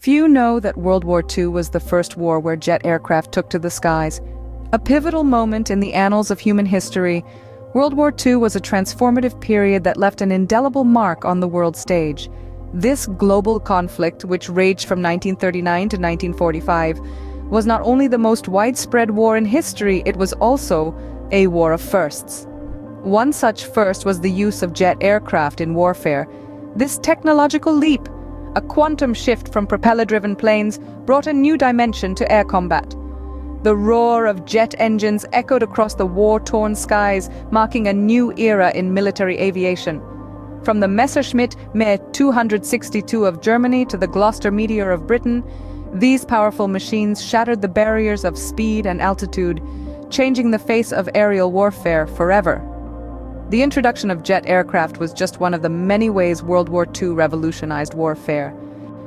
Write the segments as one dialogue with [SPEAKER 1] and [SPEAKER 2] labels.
[SPEAKER 1] Few know that World War II was the first war where jet aircraft took to the skies. A pivotal moment in the annals of human history, World War II was a transformative period that left an indelible mark on the world stage. This global conflict, which raged from 1939 to 1945, was not only the most widespread war in history, it was also a war of firsts. One such first was the use of jet aircraft in warfare. This technological leap, a quantum shift from propeller-driven planes, brought a new dimension to air combat. The roar of jet engines echoed across the war-torn skies, marking a new era in military aviation. From the Messerschmitt Me 262 of Germany to the Gloster Meteor of Britain, these powerful machines shattered the barriers of speed and altitude, changing the face of aerial warfare forever. The introduction of jet aircraft was just one of the many ways World War II revolutionized warfare.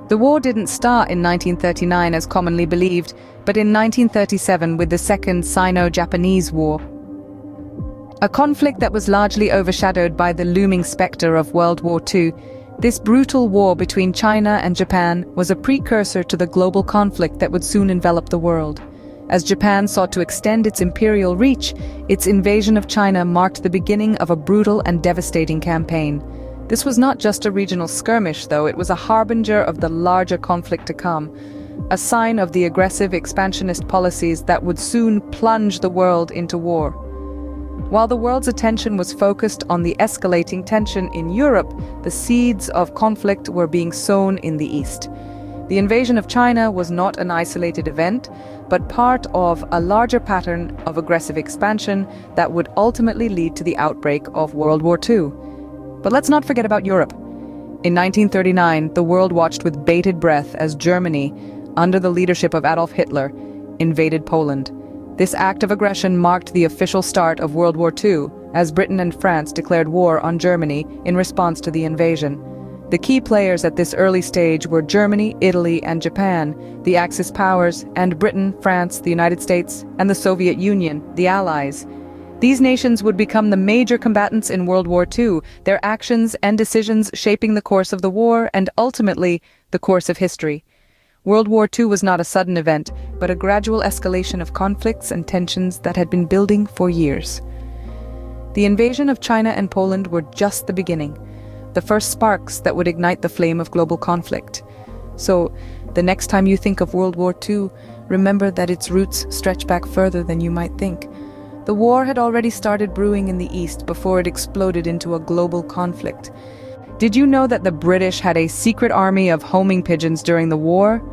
[SPEAKER 1] The war didn't start in 1939 as commonly believed, but in 1937 with the Second Sino-Japanese War. A conflict that was largely overshadowed by the looming specter of World War II, this brutal war between China and Japan was a precursor to the global conflict that would soon envelop the world. As Japan sought to extend its imperial reach, its invasion of China marked the beginning of a brutal and devastating campaign. This was not just a regional skirmish, though, it was a harbinger of the larger conflict to come, a sign of the aggressive expansionist policies that would soon plunge the world into war. While the world's attention was focused on the escalating tension in Europe, the seeds of conflict were being sown in the East. The invasion of China was not an isolated event, but part of a larger pattern of aggressive expansion that would ultimately lead to the outbreak of World War II. But let's not forget about Europe. In 1939, the world watched with bated breath as Germany, under the leadership of Adolf Hitler, invaded Poland. This act of aggression marked the official start of World War II, as Britain and France declared war on Germany in response to the invasion. The key players at this early stage were Germany, Italy, and Japan, the Axis powers, and Britain, France, the United States, and the Soviet Union, the Allies. These nations would become the major combatants in World War II, their actions and decisions shaping the course of the war and ultimately the course of history. World War II was not a sudden event, but a gradual escalation of conflicts and tensions that had been building for years. The invasion of China and Poland were just the beginning, the first sparks that would ignite the flame of global conflict. So, the next time you think of World War II, remember that its roots stretch back further than you might think. The war had already started brewing in the East before it exploded into a global conflict. Did you know that the British had a secret army of homing pigeons during the war?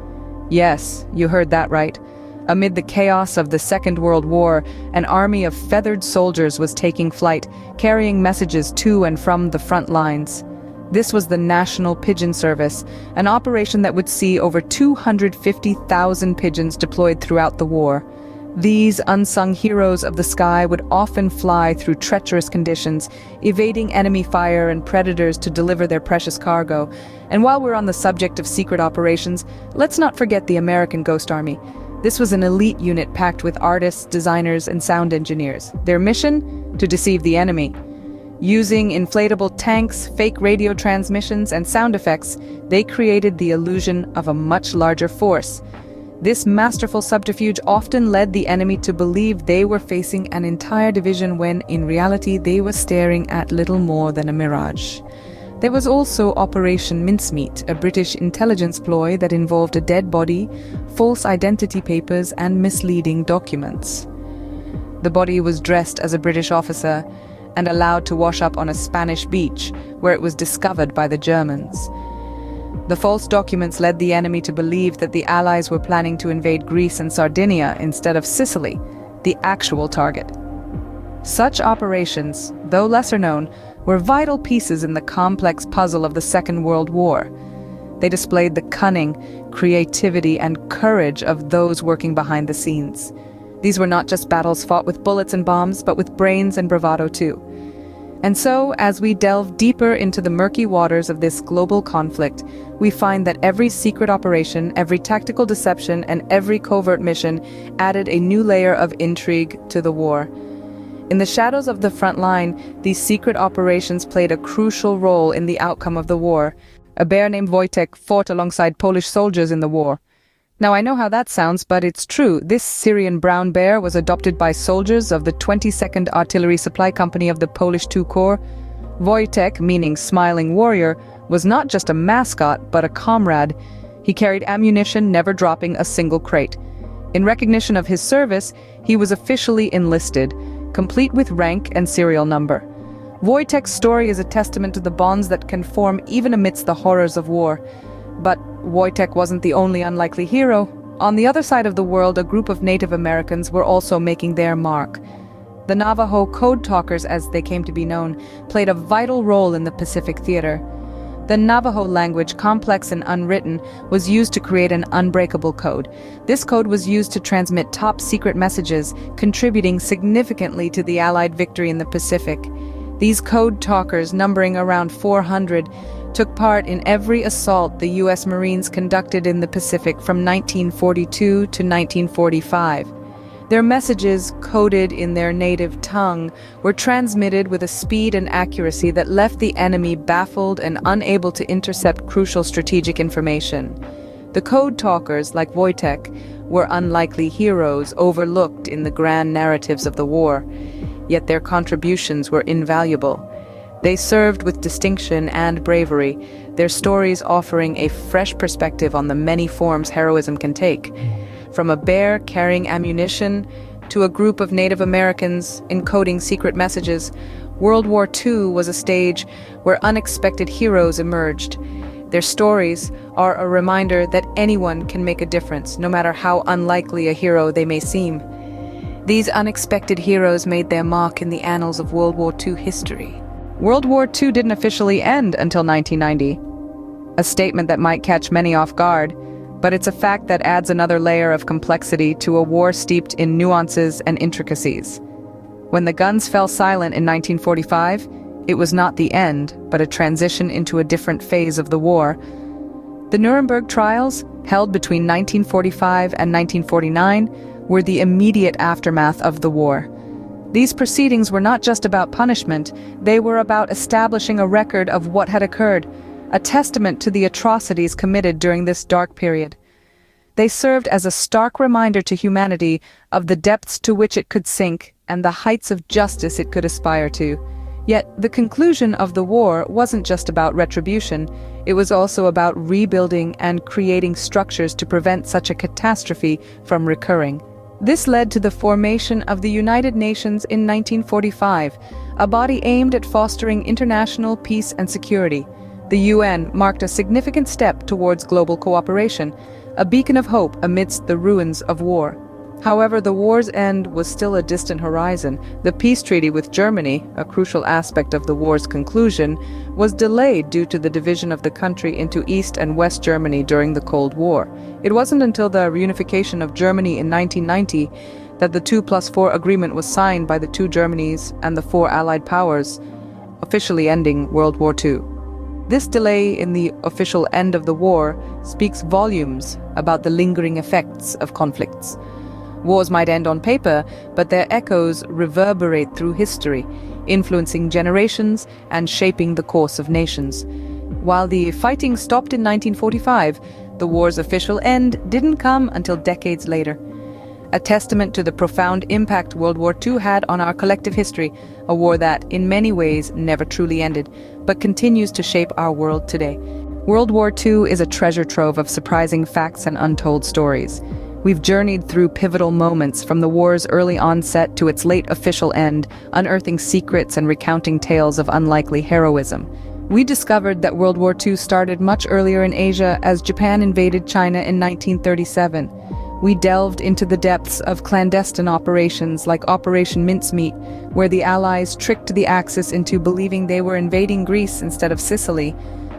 [SPEAKER 1] Yes, you heard that right. Amid the chaos of the Second World War, an army of feathered soldiers was taking flight, carrying messages to and from the front lines. This was the National Pigeon Service, an operation that would see over 250,000 pigeons deployed throughout the war. These unsung heroes of the sky would often fly through treacherous conditions, evading enemy fire and predators to deliver their precious cargo. And while we're on the subject of secret operations, let's not forget the American Ghost Army. This was an elite unit packed with artists, designers, and sound engineers. Their mission? To deceive the enemy. Using inflatable tanks, fake radio transmissions, and sound effects, they created the illusion of a much larger force. This masterful subterfuge often led the enemy to believe they were facing an entire division when, in reality, they were staring at little more than a mirage. There was also Operation Mincemeat, a British intelligence ploy that involved a dead body, false identity papers, and misleading documents. The body was dressed as a British officer and allowed to wash up on a Spanish beach, where it was discovered by the Germans. The false documents led the enemy to believe that the Allies were planning to invade Greece and Sardinia instead of Sicily, the actual target. Such operations, though lesser known, were vital pieces in the complex puzzle of the Second World War. They displayed the cunning, creativity, and courage of those working behind the scenes. These were not just battles fought with bullets and bombs, but with brains and bravado too. And so, as we delve deeper into the murky waters of this global conflict, we find that every secret operation, every tactical deception, and every covert mission added a new layer of intrigue to the war. In the shadows of the front line, these secret operations played a crucial role in the outcome of the war. A bear named Wojtek fought alongside Polish soldiers in the war. Now I know how that sounds, but it's true. This Syrian brown bear was adopted by soldiers of the 22nd Artillery Supply Company of the Polish II Corps. Wojtek, meaning smiling warrior, was not just a mascot, but a comrade. He carried ammunition, never dropping a single crate. In recognition of his service, he was officially enlisted, complete with rank and serial number. Wojtek's story is a testament to the bonds that can form even amidst the horrors of war. But Wojtek wasn't the only unlikely hero. On the other side of the world, a group of Native Americans were also making their mark. The Navajo code talkers, as they came to be known, played a vital role in the Pacific theater. The Navajo language, complex and unwritten, was used to create an unbreakable code. This code was used to transmit top-secret messages, contributing significantly to the Allied victory in the Pacific. These code talkers, numbering around 400, took part in every assault the U.S. Marines conducted in the Pacific from 1942 to 1945. Their messages, coded in their native tongue, were transmitted with a speed and accuracy that left the enemy baffled and unable to intercept crucial strategic information. The code talkers, like Wojtek, were unlikely heroes overlooked in the grand narratives of the war, yet their contributions were invaluable. They served with distinction and bravery, their stories offering a fresh perspective on the many forms heroism can take. From a bear carrying ammunition to a group of Native Americans encoding secret messages, World War II was a stage where unexpected heroes emerged. Their stories are a reminder that anyone can make a difference, no matter how unlikely a hero they may seem. These unexpected heroes made their mark in the annals of World War II history. World War II didn't officially end until 1990. A statement that might catch many off guard, but it's a fact that adds another layer of complexity to a war steeped in nuances and intricacies. When the guns fell silent in 1945, it was not the end, but a transition into a different phase of the war. The Nuremberg trials, held between 1945 and 1949, were the immediate aftermath of the war. These proceedings were not just about punishment, they were about establishing a record of what had occurred, a testament to the atrocities committed during this dark period. They served as a stark reminder to humanity of the depths to which it could sink and the heights of justice it could aspire to. Yet, the conclusion of the war wasn't just about retribution, it was also about rebuilding and creating structures to prevent such a catastrophe from recurring. This led to the formation of the United Nations in 1945, a body aimed at fostering international peace and security. The UN marked a significant step towards global cooperation, a beacon of hope amidst the ruins of war. However, the war's end was still a distant horizon. The peace treaty with Germany, a crucial aspect of the war's conclusion, was delayed due to the division of the country into East and West Germany during the Cold War. It wasn't until the reunification of Germany in 1990 that the 2+4 agreement was signed by the two Germanys and the four Allied powers, officially ending World War II. This delay in the official end of the war speaks volumes about the lingering effects of conflicts. Wars might end on paper, but their echoes reverberate through history, influencing generations and shaping the course of nations. While the fighting stopped in 1945, the war's official end didn't come until decades later. A testament to the profound impact World War II had on our collective history, a war that, in many ways, never truly ended, but continues to shape our world today. World War II is a treasure trove of surprising facts and untold stories. We've journeyed through pivotal moments from the war's early onset to its late official end, unearthing secrets and recounting tales of unlikely heroism. We discovered that World War II started much earlier in Asia as Japan invaded China in 1937. We delved into the depths of clandestine operations like Operation Mincemeat, where the Allies tricked the Axis into believing they were invading Greece instead of Sicily.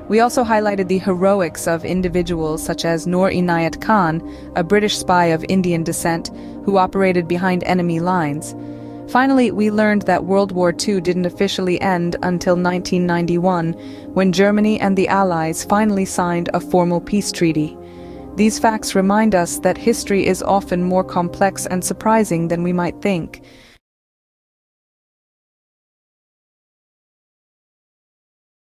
[SPEAKER 1] We also highlighted the heroics of individuals such as Noor Inayat Khan, a British spy of Indian descent who operated behind enemy lines. Finally, we learned that World War II didn't officially end until 1991, when Germany and the Allies finally signed a formal peace treaty. These facts remind us that history is often more complex and surprising than we might think.